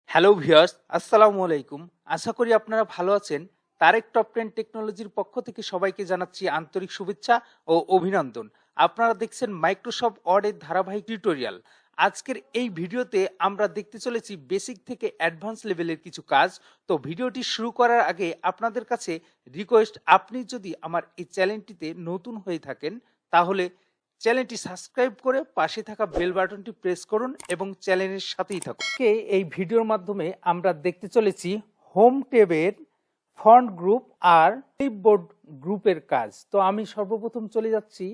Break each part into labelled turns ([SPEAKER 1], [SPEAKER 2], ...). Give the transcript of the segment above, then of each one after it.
[SPEAKER 1] Hello viewers, আসসালামু আলাইকুম। আশা করি আপনারা ভালো আছেন। তারেক টপ 10 টেকনোলজির পক্ষ থেকে সবাইকে জানাচ্ছি আন্তরিক শুভেচ্ছা ও অভিনন্দন। আপনারা দেখছেন মাইক্রোসফট ওয়ার্ডের ধারাবাহিক টিউটোরিয়াল। আজকের এই ভিডিওতে আমরা দেখতে চলেছি বেসিক থেকে অ্যাডভান্স লেভেলের কিছু কাজ। তো ভিডিওটি শুরু করার আগে আপনাদের কাছে রিকোয়েস্ট, আপনি যদি আমার এই চ্যানেলটিতে নতুন হয়ে থাকেন তাহলে চ্যানেলটি সাবস্ক্রাইব করে পাশে থাকা বেল বাটনটি প্রেস করুন এবং চ্যানেলের সাথেই থাকুন। এই ভিডিওর মাধ্যমে আমরা দেখতে চলেছি হোম ট্যাবের ফন্ট গ্রুপ আর ক্লিপবোর্ড গ্রুপের কাজ। তো আমি সর্বপ্রথম চলে যাচ্ছি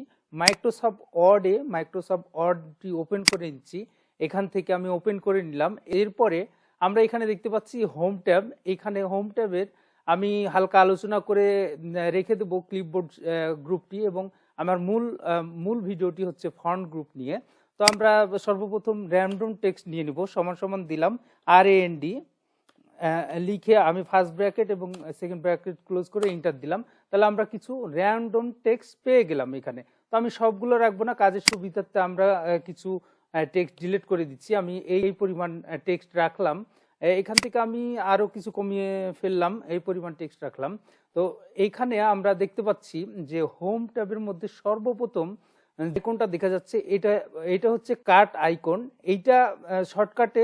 [SPEAKER 1] মাইক্রোসফট ওয়ার্ডে। মাইক্রোসফট ওয়ার্ডটি ওপেন করে নিচ্ছি। এখান থেকে আমি ওপেন করে নিলাম। এরপরে আমরা এখানে দেখতে পাচ্ছি হোম ট্যাব। এখানে হোম ট্যাবের আমি হালকা আলোচনা করে রেখে দেবো ক্লিপবোর্ড গ্রুপটি, এবং আমার মূল ভিডিওটি হচ্ছে ফন্ট গ্রুপ নিয়ে। তো আমরা সর্বপ্রথম র্যান্ডম টেক্সট নিয়ে নিব। সমান সমান দিলাম RAND লিখে আমি ফার্স্ট ব্র্যাকেট এবং সেকেন্ড ব্র্যাকেট ক্লোজ করে এন্টার দিলাম। তাহলে আমরা কিছু র্যান্ডম টেক্সট পেয়ে গেলাম এখানে। তো আমি সবগুলো রাখবো না, কাজের সুবিধার্থে আমরা কিছু টেক্সট ডিলিট করে দিচ্ছি। আমি এই পরিমাণ টেক্সট রাখলাম। এখান থেকে আমি আরো কিছু কমিয়ে ফেললাম, এই পরিমাণ টেক্সট রাখলাম। তো এইখানে আমরা দেখতে পাচ্ছি যে হোম ট্যাবের মধ্যে সর্বপ্রথম যে কোনটা দেখা যাচ্ছে, এটা হচ্ছে কাট আইকন। এইটা শর্টকাটে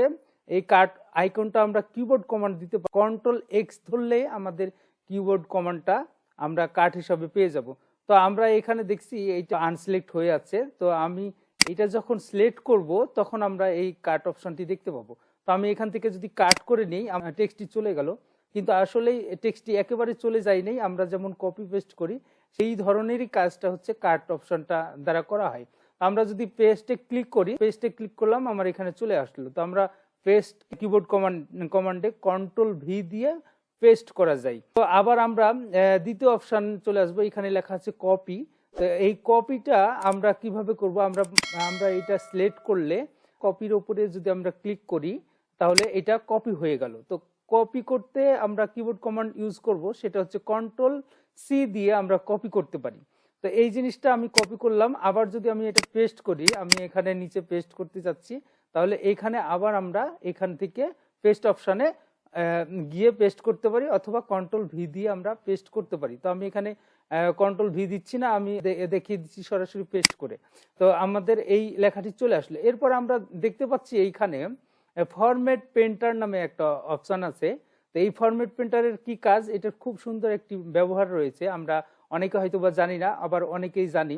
[SPEAKER 1] এই কাট আইকনটা আমরা কিবোর্ড কমান্ড দিতে পারি। Ctrl+X ধরলে আমাদের কিবোর্ড কমান্ডটা আমরা কাট হিসাবে পেয়ে যাব। তো আমরা এখানে দেখছি এইটা আনসিলেক্ট হয়ে আছে। তো আমি এটা যখন সিলেক্ট করব তখন আমরা এই কাট অপশনটি দেখতে পাবো। তো আমি এখান থেকে যদি কাট করে নিই, আমার টেক্সটটি চলে গেল। কিন্তু আসলে টেক্সটটি একেবারে চলে যায়নি। আমরা যেমন কপি পেস্ট করি সেই ধরনেরই কাজটা হচ্ছে কাট অপশনটা দ্বারা করা হয়। আমরা যদি পেস্টে ক্লিক করি, পেস্টে ক্লিক করলাম, আমার এখানে চলে আসলো। তো আমরা পেস্ট কিবোর্ড কমান্ডে Ctrl+V দিয়ে পেস্ট করা যায়। তো আবার আমরা দ্বিতীয় অপশন চলে আসবো। এখানে লেখা আছে কপি। তো এই কপিটা আমরা কিভাবে করব, আমরা এটা সিলেক্ট করলে কপির উপরে যদি আমরা ক্লিক করি তাহলে এটা কপি হয়ে গেল। তো কপি করতে আমরা কিবোর্ড কমান্ড ইউজ করব, সেটা হচ্ছে Ctrl+C দিয়ে আমরা কপি করতে পারি। তো এই জিনিসটা আমি কপি করলাম। আবার যদি আমি এটা পেস্ট করি, আমি এখানে নিচে পেস্ট করতে যাচ্ছি, তাহলে এখানে আবার আমরা এখান থেকে পেস্ট অপশানে গিয়ে পেস্ট করতে পারি, অথবা Ctrl+V দিয়ে আমরা পেস্ট করতে পারি। তো আমি এখানে Ctrl+V দিচ্ছি না, আমি দেখিয়ে দিচ্ছি সরাসরি পেস্ট করে। তো আমাদের এই লেখাটি চলে আসলো। এরপর আমরা দেখতে পাচ্ছি এইখানে ফরম্যাট পেন্টার নামে একটা অপশন আছে। তো এই ফরম্যাট পেন্টারের কি কাজ, এটার খুব সুন্দর একটি ব্যবহার রয়েছে। আমরা অনেকে হয়তো বা জানি না, আবার অনেকেই জানি।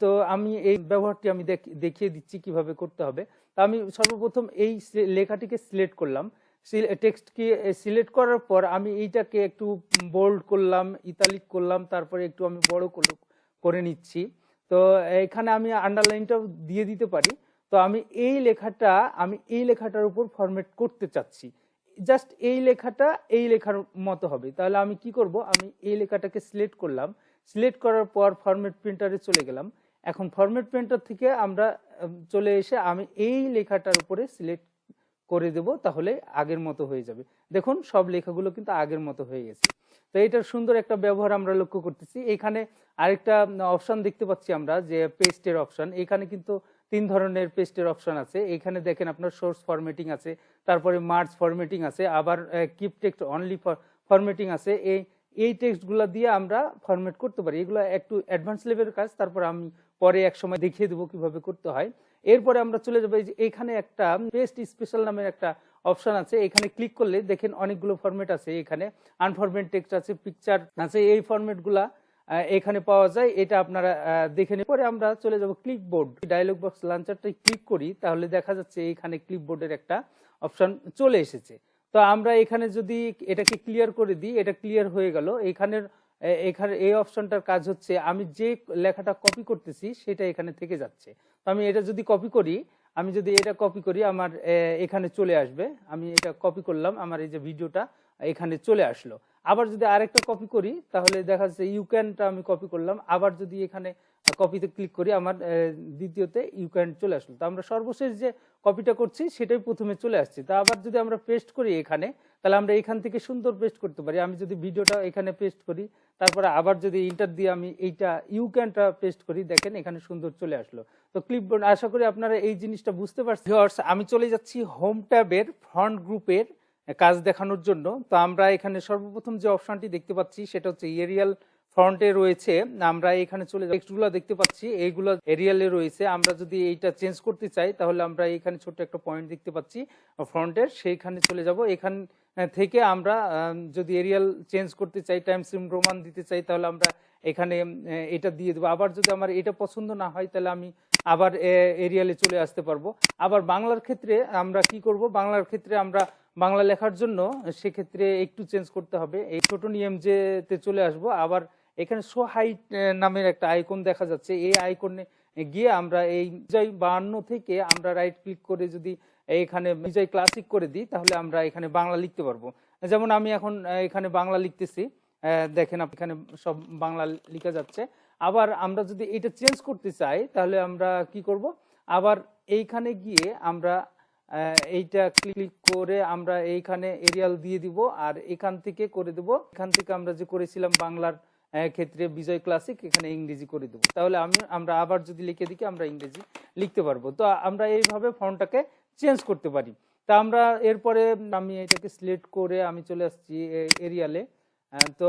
[SPEAKER 1] তো আমি এই ব্যবহারটি আমি দেখিয়ে দিচ্ছি কিভাবে করতে হবে। তো আমি সর্বপ্রথম এই লেখাটিকে সিলেক্ট করলাম। টেক্সটকে সিলেক্ট করার পর আমি এইটাকে একটু বোল্ড করলাম, ইতালিক করলাম, তারপরে একটু আমি বড় করে নিচ্ছি। তো এখানে আমি আন্ডারলাইনটাও দিয়ে দিতে পারি। তো আমি এই লেখাটার উপর ফরম্যাট করতে চাচ্ছি। জাস্ট এই লেখার মতো হবে। তাহলে আমি কি করব, আমি এই লেখাটাকে সিলেক্ট করলাম। সিলেক্ট করার পর ফরম্যাট প্রিন্টারে চলে গেলাম। এখন ফরম্যাট প্রিন্টার থেকে আমরা চলে এসে আমি এই লেখাটার উপরে সিলেক্ট করে দেব, তাহলে আগের মতো হয়ে যাবে। দেখুন সব লেখাগুলো কিন্তু আগের মতো হয়ে গেছে। তো এটার সুন্দর একটা ব্যবহার আমরা লক্ষ্য করতেছি। এখানে আরেকটা অপশন দেখতে পাচ্ছি আমরা, যে পেস্টের অপশন। এখানে কিন্তু 3 ধরনের পেস্টের অপশন আছে। এখানে দেখেন আপনার সোর্স ফরম্যাটিং আছে, তারপরে মার্জ ফরম্যাটিং আছে, আবার কিপ টেক্সট অনলি ফরম্যাটিং আছে। এই টেক্সটগুলো দিয়ে আমরা ফরম্যাট করতে পারি। এগুলো একটু অ্যাডভান্স লেভেলের কাজ, তারপর আমি পরে এক সময় দেখিয়ে দেবো কিভাবে করতে হয়। এরপরে আমরা চলে যাবো, এখানে একটা পেস্ট স্পেশাল নামের একটা অপশন আছে। এখানে ক্লিক করলে দেখেন অনেকগুলো ফরম্যাট আছে। এখানে আনফরম্যাট টেক্সট আছে, পিকচার আছে, এই ফরম্যাটগুলা এখানে পাওয়া যায়। এটা আপনারা দেখে নিন। পরে আমরা চলে যাব ক্লিপবোর্ড। ডায়লগ বক্স লঞ্চারটা ক্লিক করি, তাহলে দেখা যাচ্ছে এখানে ক্লিপবোর্ডের একটা অপশন চলে এসেছে। তো আমরা এখানে যদি এটাকে ক্লিয়ার করে দিই, এটা ক্লিয়ার হয়ে গেল। এখানে এই অপশনটার কাজ হচ্ছে আমি যে লেখাটা কপি করতেছি সেটা এখানে থেকে যাচ্ছে। তো আমি এটা যদি কপি করি, আমার এখানে চলে আসবে। আমি এটা কপি করলাম, আমার এই যে ভিডিওটা এখানে চলে আসলো। আবার যদি আরেকটা কপি করি, তাহলে দেখা যাচ্ছে ইউ ক্যানটা আমি কপি করলাম। আবার যদি এখানে কপিতে ক্লিক করি, আমার দ্বিতীয়তে ইউ ক্যান চলে আসলো। তো আমরা সর্বশেষ যে কপিটা করছি সেটাই প্রথমে চলে আসছে। তা আবার যদি আমরা পেস্ট করি এখানে,
[SPEAKER 2] তাহলে আমরা এখান থেকে সুন্দর পেস্ট করতে পারি। আমি যদি ভিডিওটা এখানে পেস্ট করি, তারপরে আবার যদি ইন্টার দিয়ে আমি এইটা ইউ ক্যানটা পেস্ট করি, দেখেন এখানে সুন্দর চলে আসলো। তো ক্লিপবোর্ড, আশা করি আপনারা এই জিনিসটা বুঝতে পারছেন। ভিউয়ার্স, আমি চলে যাচ্ছি হোম ট্যাবের ফ্রন্ট গ্রুপের কাজ দেখানোর জন্য। তো আমরা এখানে সর্বপ্রথম যে অপশনটি দেখতে পাচ্ছি সেটা হচ্ছে এরিয়াল ফ্রন্টে রয়েছে। আমরা এখানে চলে যাই, টেক্সটগুলো দেখতে পাচ্ছি এইগুলো এরিয়ালে রয়েছে। আমরা যদি এইটা চেঞ্জ করতে চাই তাহলে আমরা এখানে ছোট্ট একটা পয়েন্ট দেখতে পাচ্ছি ফ্রন্টের, সেইখানে চলে যাব। এখান থেকে আমরা যদি এরিয়াল চেঞ্জ করতে চাই, টাইমস রোমান দিতে চাই, তাহলে আমরা এখানে এটা দিয়ে দেবো। আবার যদি আমার এটা পছন্দ না হয় তাহলে আমি আবার এরিয়ালে চলে আসতে পারবো। আবার বাংলার ক্ষেত্রে আমরা কি করব, বাংলার ক্ষেত্রে আমরা বাংলা লেখার জন্য সেক্ষেত্রে একটু চেঞ্জ করতে হবে। এই ছোট নিয়ম যেতে চলে আসবো। আবার এখানে শো হাইট নামের একটা আইকন দেখা যাচ্ছে, এই আইকনে গিয়ে আমরা এই বিজয় 52 থেকে আমরা রাইট ক্লিক করে যদি এখানে বিজয় ক্লাসিক করে দিই তাহলে আমরা এখানে বাংলা লিখতে পারবো। যেমন আমি এখন এখানে বাংলা লিখতেছি, দেখেন এখানে সব বাংলা লেখা যাচ্ছে। আবার আমরা যদি এটা চেঞ্জ করতে চাই তাহলে আমরা কি করব, আবার এইখানে গিয়ে আমরা এইটা ক্লিক করে আমরা এইখানে এরিয়াল দিয়ে দিব, আর এখান থেকে করে দেব, এখান থেকে আমরা যে করেছিলাম বাংলার ক্ষেত্রে বিজয় ক্লাসিক, এখানে ইংরেজি করে দেবো। তাহলে আমরা আবার যদি লিখে দিই আমরা ইংরেজি লিখতে পারবো। তো আমরা এইভাবে ফন্টটাকে চেঞ্জ করতে পারি। তা আমরা এরপরে আমি এটাকে সিলেক্ট করে আমি চলে আসছি এরিয়ালে। তো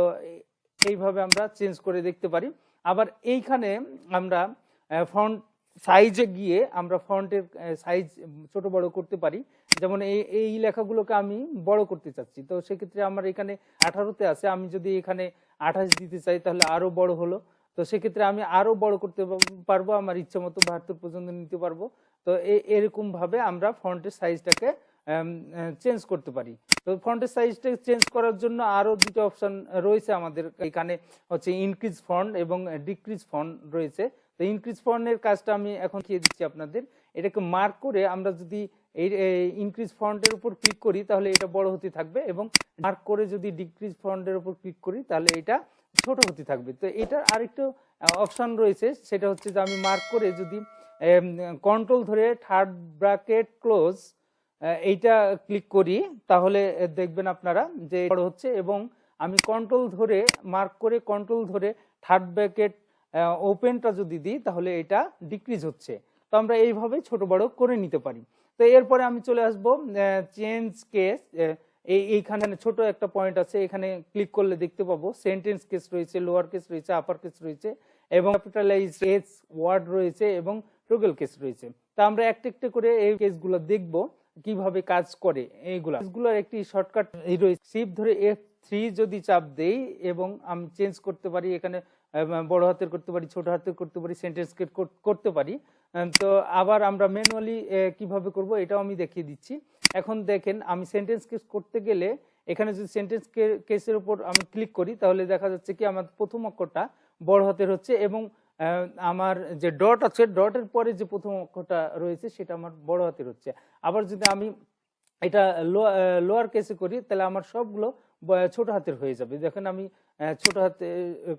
[SPEAKER 2] এইভাবে আমরা চেঞ্জ করে দেখতে পারি। আবার এইখানে আমরা ফন্ট সাইজে গিয়ে আমরা ফন্টের সাইজ ছোট বড় করতে পারি। যেমন এই লেখাগুলোকে আমি বড় করতে চাচ্ছি, তো সেক্ষেত্রে আমার এখানে 18তে আছে, আমি যদি এখানে 28 দিতে চাই তাহলে আরো বড় হলো। তো সেক্ষেত্রে আমি আরো বড় করতে পারবো, আমার ইচ্ছা মতো 72 পর্যন্ত নিতে পারবো। তো এরকম ভাবে আমরা ফন্টের সাইজটাকে চেঞ্জ করতে পারি। তো ফন্টের সাইজটা চেঞ্জ করার জন্য আরো দুটো অপশন রয়েছে আমাদের এখানে, হচ্ছে ইনক্রিজ ফন্ট এবং ডিক্রিজ ফন্ট রয়েছে। তো ইনক্রিজ ফন্টের কাজটা আমি এখন দিয়ে দিচ্ছি আপনাদের। এটাকে মার্ক করে আমরা যদি এই ইনক্রিজ ফন্টের উপর ক্লিক করি তাহলে এটা বড় হতে থাকবে, এবং মার্ক করে যদি ডিক্রিজ ফন্টের উপর ক্লিক করি তাহলে এটা ছোট হতে থাকবে। তো এটার আরেকটা অপশন রয়েছে, সেটা হচ্ছে যে আমি মার্ক করে যদি কন্ট্রোল ধরে থার্ড ব্র্যাকেট ক্লোজ এইটা ক্লিক করি তাহলে দেখবেন আপনারা যে বড় হচ্ছে, এবং আমি কন্ট্রোল ধরে মার্ক করে কন্ট্রোল ধরে থার্ড ব্র্যাকেট ওপেনটা যদি দিই তাহলে এটা ডিক্রিজ হচ্ছে। তো আমরা এইভাবে ছোট বড় করে নিতে পারি। তো এরপরে আমি চলে আসবো চেঞ্জ কেস। এইখানে ছোট একটা পয়েন্ট আছে, এখানে ক্লিক করলে দেখতে পাবো সেন্টেন্স কেস রয়েছে, লোয়ার কেস রয়েছে, আপার কেস রয়েছে, এবং ক্যাপিটালাইজ কেস ওয়ার্ড রয়েছে, এবং টগল কেস রয়েছে। তা আমরা একটা একটা করে এই কেসগুলো দেখবো কিভাবে কাজ করে। এইগুলোর একটি শর্টকাট রয়েছে, শিফট ধরে F3 যদি চাপ দেই এবং আমি চেঞ্জ করতে পারি, এখানে বড় হাতের করতে পারি, ছোট হাতের করতে পারি, সেন্টেন্স করতে পারি। তো আবার আমরা ম্যানুয়ালি কিভাবে করব এটাও আমি দেখিয়ে দিচ্ছি। এখন দেখেন আমি সেন্টেন্স কেস করতে গেলে এখানে যদি সেন্টেন্স কেসের উপর আমি ক্লিক করি তাহলে দেখা যাচ্ছে কি আমার প্রথম অক্ষরটা বড় হাতের হচ্ছে, এবং আমার যে ডট আছে ডটের পরে যে প্রথম অক্ষরটা রয়েছে সেটা আমার বড় হাতের হচ্ছে। আবার যদি আমি এটা লোয়ার কেসে করি তাহলে আমার সবগুলো ছোট হাতের হয়ে যাবে। দেখেন আমি ছোট হাতে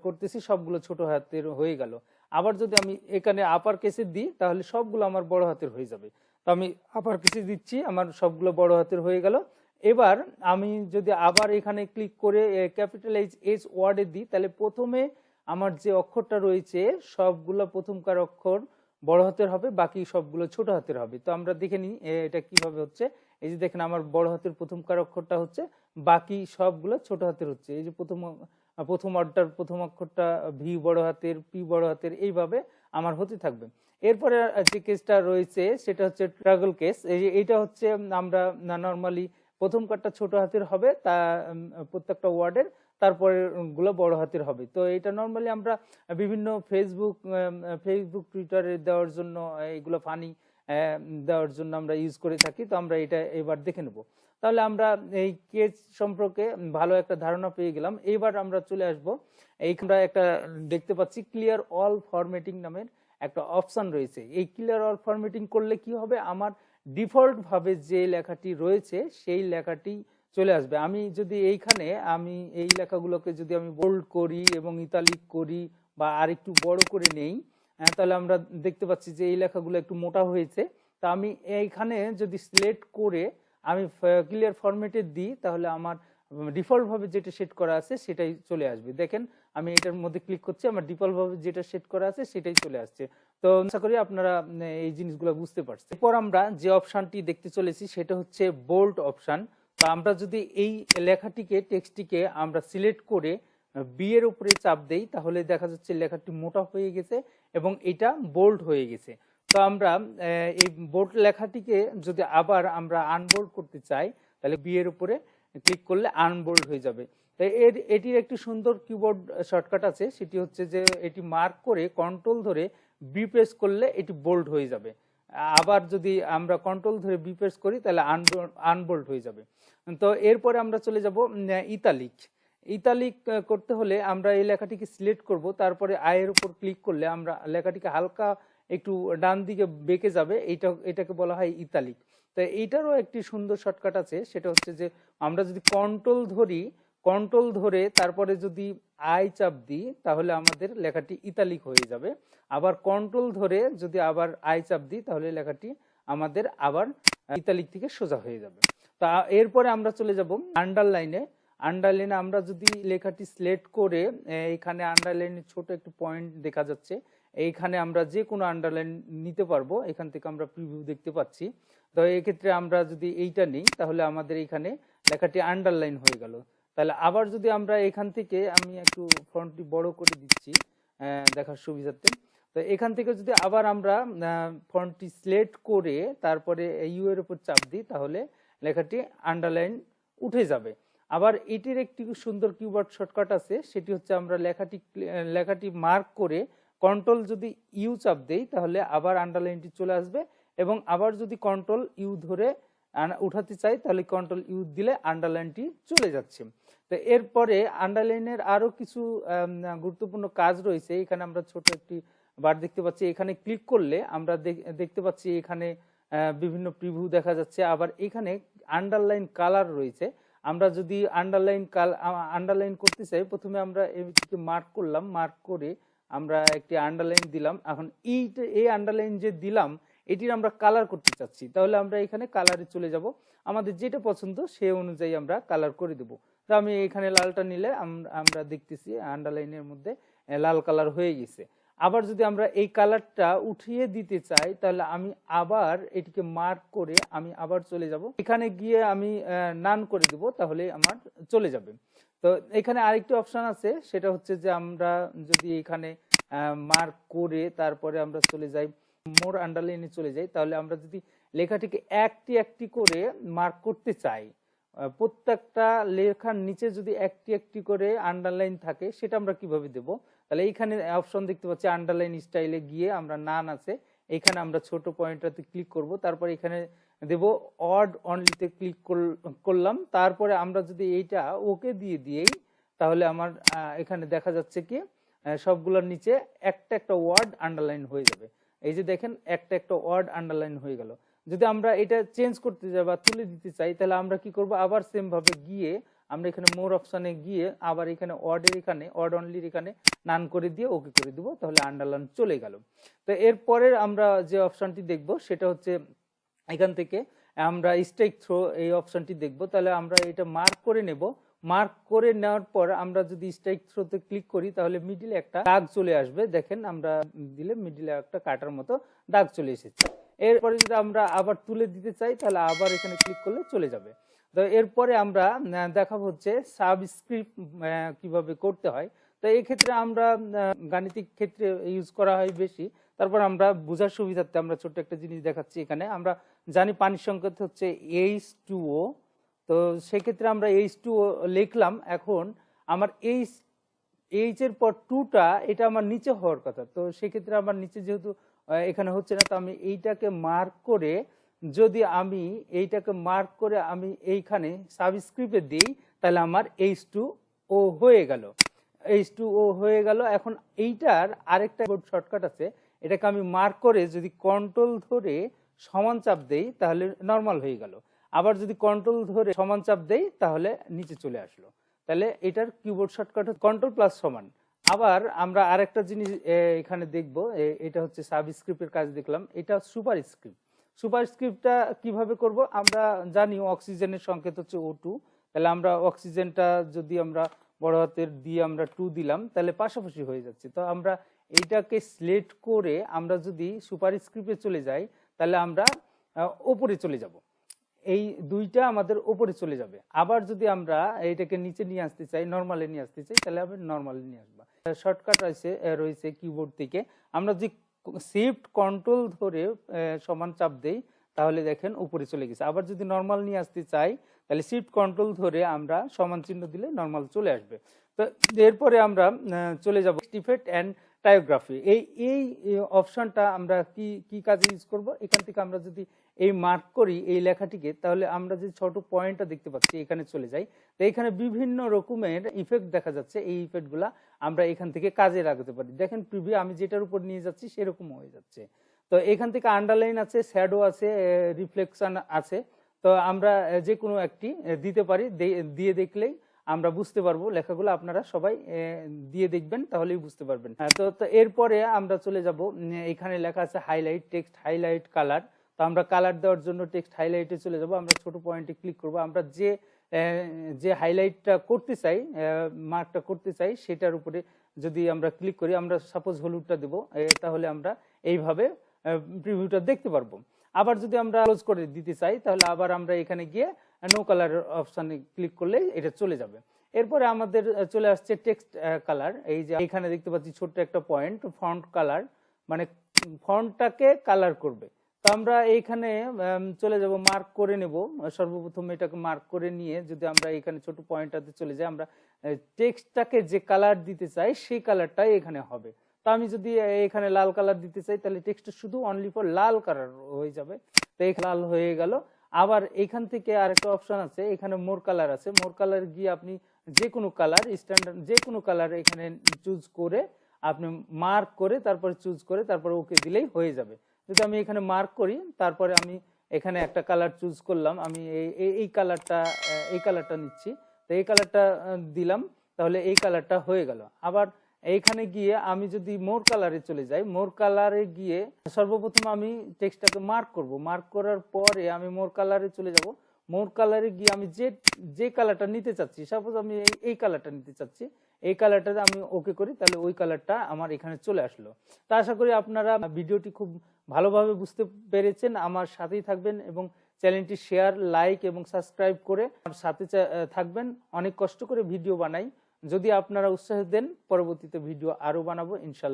[SPEAKER 2] করতেছি, সবগুলো ছোট হাতের হয়ে গেল। আবার যদি আমি এখানে আপার কেসে দিই তাহলে সবগুলো আমার বড় হাতের হয়ে যাবে। তো আমি আপার কেসে দিচ্ছি, আমার সবগুলো বড় হাতের হয়ে গেল। এবার আমি যদি আবার এখানে ক্লিক করে ক্যাপিটালাইজ এস ওয়ার্ডে দিই তাহলে প্রথমে আমার যে অক্ষরটা রয়েছে সবগুলো প্রথমকার অক্ষর বড় হাতের হবে, বাকি সবগুলো ছোট হাতের হবে। তো আমরা দেখে নিই এটা কিভাবে হচ্ছে। এই যে দেখেন আমার বড় হাতের প্রথমকার অক্ষরটা হচ্ছে, বাকি সবগুলো ছোট হাতের হচ্ছে। এই যে প্রথম ওয়ার্ডটার প্রথম অক্ষরটা ভি বড় হাতের, পি বড় হাতের, এইভাবে আমার হতে থাকবে। এরপরে যে কেসটা রয়েছে সেটা হচ্ছে ট্রাগল কেস। এইটা হচ্ছে আমরা নর্মালি প্রথম কারটা ছোট হাতের হবে, তা প্রত্যেকটা ওয়ার্ডের, তারপরে গুলো বড় হাতের হবে। তো এটা নর্মালি আমরা বিভিন্ন ফেসবুক টুইটারে দেওয়ার জন্য, এগুলো ফানি দেওয়ার জন্য আমরা ইউজ করে থাকি। তো আমরা এটা এবার দেখে নেব। তাহলে আমরা এই কেস সম্পর্কে ভালো একটা ধারণা পেয়ে গেলাম। এইবার আমরা চলে আসবো, আমরা একটা দেখতে পাচ্ছি ক্লিয়ার অল ফরম্যাটিং নামের একটা অপশন রয়েছে। এই ক্লিয়ার অল ফরম্যাটিং করলে কি হবে, আমার ডিফল্ট ভাবে যে লেখাটি রয়েছে সেই লেখাটি চলে আসবে। আমি যদি এইখানে আমি এই লেখাগুলোকে যদি আমি বোল্ড করি এবং ইতালিক করি বা আরেকটু বড় করে নেই, তাহলে আমরা দেখতে পাচ্ছি যে এই লেখাগুলো একটু মোটা হয়েছে। তা আমি এইখানে যদি সিলেক্ট করে আমি ক্লিয়ার ফরম্যাটে দিই, তাহলে আমার ডিফল্ট ভাবে যেটা সেট করা আছে সেটাই চলে আসবে। দেখেন আমি এটার মধ্যে ক্লিক করছি, আমার ডিফল্ট ভাবে যেটা সেট করা আছে সেটাই চলে আসছে। তো আশা করি আপনারা এই জিনিসগুলো বুঝতে পারছেন। এরপর আমরা যে অপশনটি দেখতে চলেছি সেটা হচ্ছে বোল্ড অপশন। তো আমরা যদি এই লেখাটিকে, টেক্সটটিকে আমরা সিলেক্ট করে বি এর উপরে চাপ দেই, তাহলে দেখা যাচ্ছে লেখাটি মোটা হয়ে গেছে এবং এটা বোল্ড হয়ে গেছে। তো আমরা এই বোল্ড লেখাটিকে যদি আবার আমরা আনবোল্ড করতে চাই, তাহলে বি এর উপরে ক্লিক করলে আনবোল্ড হয়ে যাবে। তাই এটির একটি সুন্দর কিবোর্ড শর্টকাট আছে, সেটি হচ্ছে যে এটি মার্ক করে কন্ট্রোল ধরে বি প্রেস করলে এটি বোল্ড হয়ে যাবে। আবার যদি আমরা কন্ট্রোল ধরে বি প্রেস করি তাহলে আনবোল্ড হয়ে যাবে। তো এরপরে আমরা চলে যাব ইতালিক। ইতালিক করতে হলে আমরা এই লেখাটিকে সিলেক্ট করব, তারপরে আয়ের উপর ক্লিক করলে আমরা লেখাটিকে হালকা একটু ডান দিকে বেঁকে যাবে, এটাকে বলা হয় ইতালিক। তো এইটারও একটি সুন্দর শর্টকাট আছে, সেটা হচ্ছে যে আমরা যদি কন্ট্রোল ধরে তারপরে যদি আই চাপ দিই তাহলে আমাদের লেখাটি ইতালিক হয়ে যাবে। আবার কন্ট্রোল ধরে যদি আবার আই চাপ দিই তাহলে লেখাটি আমাদের আবার ইতালিক থেকে সোজা হয়ে যাবে। তা এরপরে আমরা চলে যাব আন্ডারলাইনে। আমরা যদি লেখাটি সিলেক্ট করে এখানে আন্ডারলাইনে ছোট একটু পয়েন্ট দেখা যাচ্ছে, এইখানে আমরা যে কোনো আন্ডারলাইন নিতে পারবো, এখান থেকে আমরা প্রিভিউ দেখতে পাচ্ছি। তো এক্ষেত্রে আমরা যদি এইটা নিই তাহলে আমাদের এখানে লেখাটি আন্ডারলাইন হয়ে গেল। তাহলে আবার যদি আমরা এখান থেকে, আমি একটু ফন্টটি বড় করে দিচ্ছি দেখার সুবিধার্থে, তো এখান থেকে যদি আবার আমরা ফন্টটি সিলেক্ট করে তারপরে ইউ এর উপর চাপ দিই তাহলে লেখাটি আন্ডারলাইন উঠে যাবে। আবার এটির একটি সুন্দর কিবোর্ড শর্টকাট আছে, সেটি হচ্ছে আমরা লেখাটি মার্ক করে কন্ট্রোল যদি ইউ চাপ দেই তাহলে আবার আন্ডারলাইনটি চলে আসবে, এবং আবার যদি কন্ট্রোল ইউ ধরে উঠাতে চাই তাহলে কন্ট্রোল ইউ দিলে আন্ডারলাইনটি চলে যাচ্ছে। তো এরপরে আন্ডারলাইনের আরো কিছু গুরুত্বপূর্ণ কাজ রয়েছে। এখানে আমরা ছোট একটি বার দেখতে পাচ্ছি, এখানে ক্লিক করলে আমরা দেখতে পাচ্ছি এখানে বিভিন্ন প্রিভিউ দেখা যাচ্ছে। আবার এখানে আন্ডারলাইন কালার রয়েছে। আমরা যদি আন্ডারলাইন করতে চাই, প্রথমে আমরা এটিকে মার্ক করলাম, মার্ক করে আমরা একটি আন্ডারলাইন দিলাম। এখন এই আন্ডারলাইন যে দিলাম এটির আমরা কালার করতে চাচ্ছি, তাহলে আমরা এখানে কালারে চলে যাব, আমাদের যেটা পছন্দ সেই অনুযায়ী আমরা কালার করে দেব। তো আমি এখানে লালটা নিলে আমরা দেখতেছি আন্ডারলাইনের মধ্যে লাল কালার হয়ে গেছে। আবার যদি আমরা এই কালারটা উঠিয়ে দিতে চাই তাহলে আমি আবার এটিকে মার্ক করে আমি আবার চলে যাব, এখানে গিয়ে আমি নান করে দেব, তাহলে আমার চলে যাবে। তো এখানে আরেকটি অপশন আছে, সেটা হচ্ছে যে আমরা যদি এখানে মার্ক করে তারপরে আমরা চলে যাই মোর আন্ডারলাইনে চলে যাই, তাহলে আমরা যদি লেখাটিকে একটি করে মার্ক করতে চাই, প্রত্যেকটা লেখার নিচে যদি একটি করে আন্ডারলাইন থাকে, সেটা আমরা কিভাবে দেব? তাহলে এইখানে অপশন দেখতে পাচ্ছি আন্ডারলাইন স্টাইলে গিয়ে আমরা নান আছে, এখানে আমরা ছোট পয়েন্টটাতে ক্লিক করব, তারপর এখানে দেব অড অনলিতে ক্লিক করলাম, তারপরে আমরা যদি এইটা ওকে দিয়ে দিই তাহলে আমার এখানে দেখা যাচ্ছে কি সবগুলোর নিচে একটা ওয়ার্ড আন্ডারলাইন হয়ে যাবে। এই যে দেখেন একটা ওয়ার্ড আন্ডারলাইন হয়ে গেল। যদি আমরা এটা চেঞ্জ করতে চাই বা তুলে দিতে চাই তাহলে আমরা কি করব, আবার সেম ভাবে গিয়ে আমরা এখানে মোর অপশনে গিয়ে আবার এখানে অড অনলির এখানে নান করে দিয়ে ওকে করে দিব, তাহলে আন্ডারলাইন চলে গেল। তো এরপরের আমরা যে অপশনটি দেখব সেটা হচ্ছে এখান থেকে আমরা স্ট্রাইক থ্রো এই অপশনটি দেখব। তাহলে আমরা এটা মার্ক করে নেব, মার্ক করে নেওয়ার পর আমরা যদি স্ট্রাইক থ্রোতে ক্লিক করি তাহলে মিডিলে একটা দাগ চলে আসবে, দেখেন আমরা দিলে মিডিলে একটা কাটার মতো দাগ চলে এসেছে। এরপরে যদি আমরা আবার তুলে দিতে চাই তাহলে আবার এখানে ক্লিক করলে চলে যাবে। তো এরপরে আমরা দেখাবো হচ্ছে সাবস্ক্রিপ্ট কিভাবে করতে হয়। তো এই ক্ষেত্রে আমরা গাণিতিক ক্ষেত্রে ইউজ করা হয় বেশি, তারপর আমরা বোঝার সুবিধার্থে আমরা ছোট্ট একটা জিনিস দেখাচ্ছি। এখানে আমরা জানি পানির সংকেত হচ্ছে H2O, তো সেক্ষেত্রে আমরা H2O লিখলাম। এখন আমার এইচ এর পর টুটা এটা আমার নিচে হওয়ার কথা, তো সেক্ষেত্রে আমার নিচে যেহেতু এখানে হচ্ছে না, তো আমি এইটাকে মার্ক করে আমি এইখানে সাবস্ক্রিপ্টে দিই তাহলে আমার H2O হয়ে গেল। এখন এইটার আরেকটা শর্টকাট আছে, এটাকে আমি মার্ক করে যদি কন্ট্রোল ধরে সমান চাপ দেই তাহলে নর্মাল হয়ে গেল, আবার যদি কন্ট্রোল ধরে সমান চাপ দেই তাহলে নিচে চলে আসলো। তাহলে এটার কিবোর্ড শর্টকাট কন্ট্রোল প্লাস সমান। আবার আমরা আরেকটা জিনিস এখানে দেখব, এটা হচ্ছে সাবস্ক্রিপ্টের কাজ দেখলাম, এটা সুপার স্ক্রিপ্ট। সুপারস্ক্রিপ্টটা কিভাবে করব? আমরা জানি অক্সিজেনের সংকেত হচ্ছে O2, তাহলে আমরা অক্সিজেনটা যদি আমরা বড় হাতের দিয়ে আমরা 2 দিলাম, তাহলে পাশাপাশি হয়ে যাচ্ছে। তো আমরা এইটাকে সিলেক্ট করে আমরা যদি সুপারস্ক্রিপ্টে চলে যাই, তাহলে আমরা ওপরে চলে যাব। এই দুইটা আমাদের ওপরে চলে যাবে। আবার যদি আমরা এইটাকে নিচে নিয়ে আসতে চাই, নর্মালে নিয়ে আসতে চাই, তাহলে আমরা নর্মালে নিয়ে আসবো। শর্টকাট রয়েছে কিবোর্ড থেকে, আমরা যে শিফট কন্ট্রোল ধরে সমান চাপ দেই, তাহলে দেখেন উপরে চলে গেছে। আবার যদি নর্মাল নিয়ে আসতে চাই, তাহলে শিফট কন্ট্রোল ধরে আমরা সমান চিহ্ন দিলে নর্মাল চলে আসবে। তো এরপরে আমরা চলে যাব ইফেক্ট অ্যান্ড টাইপোগ্রাফি। এই অপশনটা আমরা কি কি কাজে ইউজ করব? এখান থেকে আমরা যদি এই মার্ক করি এই লেখাটিকে, তাহলে আমরা যে ছোট পয়েন্টটা দেখতে পাচ্ছি এখানে চলে যাই। তো এখানে বিভিন্ন রকমের ইফেক্ট দেখা যাচ্ছে, এই ইফেক্টগুলা আমরা এখান থেকে কাজে লাগাতে পারি। দেখেন প্রিভিউ আমি যেটার উপর নিয়ে যাচ্ছি সেরকম হয়ে যাচ্ছে। তো এখান থেকে আন্ডারলাইন আছে, শ্যাডো আছে, রিফ্লেকশন আছে। তো আমরা যে কোনো একটি দিতে পারি, দিয়ে দেখলেই আমরা বুঝতে পারবো। লেখাগুলো আপনারা সবাই দিয়ে দেখবেন, তাহলেই বুঝতে পারবেন। তো এরপরে আমরা চলে যাব, এখানে লেখা আছে হাইলাইট, টেক্সট হাইলাইট, কালার। তো আমরা কালার দেওয়ার জন্য টেক্সট হাইলাইটে চলে যাব, আমরা ছোট পয়েন্টে ক্লিক করব। আমরা যে হাইলাইটটা করতে চাই, মার্কটা করতে চাই, সেটার উপরে যদি আমরা ক্লিক করি, আমরা সাপোজ হলুদটা দেব, তাহলে আমরা এইভাবে প্রিভিউটা দেখতে পারবো। আবার যদি আমরা ক্লোজ করে দিতে চাই, তাহলে আবার আমরা এখানে গিয়ে নো কালার অপশানে ক্লিক করলে এটা চলে যাবে। এরপরে আমাদের চলে আসছে টেক্সট কালার। এই যে এখানে দেখতে পাচ্ছি ছোট্ট একটা পয়েন্ট, ফন্ট কালার, মানে ফন্টটাকে কালার করবে। তো আমরা এইখানে চলে যাব, মার্ক করে নেব। সর্বপ্রথম এটাকে মার্ক করে নিয়ে যদি আমরা এখানে ছোট পয়েন্টটাতে চলে যাই, আমরা টেক্সটটাকে যে কালার দিতে চাই সেই কালারটাই এখানে হবে। তো আমি যদি এখানে লাল কালার দিতে চাই, তাহলে টেক্সট শুধু অনলি ফর লাল কালার হয়ে যাবে। তো এই লাল হয়ে গেল। আবার এখান থেকে আরেকটা অপশন আছে, এখানে মোর কালার আছে। মোর কালার গিয়ে আপনি যে কোনো কালার, স্ট্যান্ডার্ড যে কোনো কালার এখানে চুজ করে আপনি মার্ক করে তারপরে চুজ করে তারপরে ওকে দিলেই হয়ে যাবে। যদি আমি এখানে মার্ক করি, তারপরে আমি এখানে একটা কালার চুজ করলাম, আমি এই কালারটা নিচ্ছি। তো এই কালারটা দিলাম, তাহলে এই কালারটা হয়ে গেল। আবার এইখানে গিয়ে আমি যদি মোর কালারে চলে যাই, মোর কালারে গিয়ে সর্বপ্রথম আমি টেক্সটটাকে মার্ক করব। মার্ক করার পরে আমি মোর কালারে চলে যাব। মোর কালারে গিয়ে আমি যে কালারটা নিতে চাচ্ছি, সাপোজ আমি এই কালারটা নিতে চাচ্ছি, এই কালারটা আমি ওকে করি, তাহলে ওই কালারটা আমার এখানে চলে আসলো। তা আশা করি আপনারা ভিডিওটি খুব ভালোভাবে বুঝতে পেরেছেন। আমার সাথেই থাকবেন এবং চ্যানেলটি শেয়ার, লাইক এবং সাবস্ক্রাইব করে আমার সাথে থাকবেন। অনেক কষ্ট করে ভিডিও বানাই, যদি আপনারা উৎসাহ দেন পরবর্তীতে ভিডিও আরো বানাবো ইনশাল্লাহ।